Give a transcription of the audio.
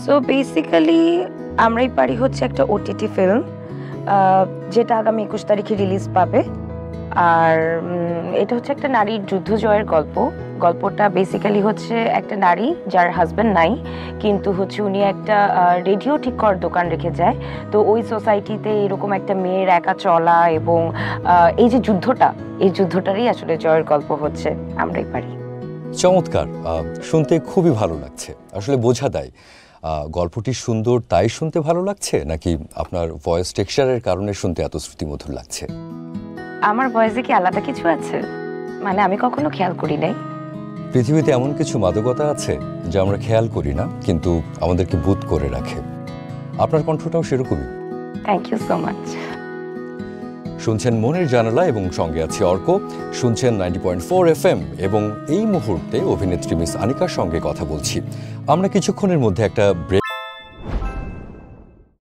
So basically আমরাই পারি হচ্ছে একটা ওটিটি ফিল্ম যেটা আগামী 21 তারিখে রিলিজ পাবে। আর এটা হচ্ছে একটা নারীর যুদ্ধ জয়ের গল্প। গল্পটা বেসিক্যালি হচ্ছে একটা নারী যার হাজব্যান্ড নাই, কিন্তু হচ্ছে উনি একটা রেডিও ঠিক করার দোকান রেখে যায়। তো ওই সোসাইটিতে এরকম একটা মেয়ের একা চলা এবং এই যে যুদ্ধটা, এই যুদ্ধটারই আসলে জয়ের গল্প হচ্ছে আমরাই পারি। চমৎকার, শুনতে খুবই ভালো লাগছে। আসলে বোঝা দেয় গল্পটি সুন্দর তাই শুনতে ভালো লাগছে, নাকি আপনার ভয়েস টেক্সচারের কারণে শুনতে এত শ্রুতিমধুর লাগছে? আমার ভয়েসে কি আলাদা কিছু আছে? মানে আমি কখনো খেয়াল করি নাই। পৃথিবীতে এমন কিছু মাদকতা আছে যা আমরা খেয়াল করি না, কিন্তু আমাদেরকে বুঁদ করে রাখে। আপনার কণ্ঠটাও সেরকমই। Thank you so much. শুনছেন মনের জানালা এবং সঙ্গে আছে অর্ক। শুনছেন 90.4 FM এবং এই মুহূর্তে অভিনেত্রী মিস আনিকার সঙ্গে কথা বলছি। আমরা কিছুক্ষণের মধ্যে একটা ব্রেক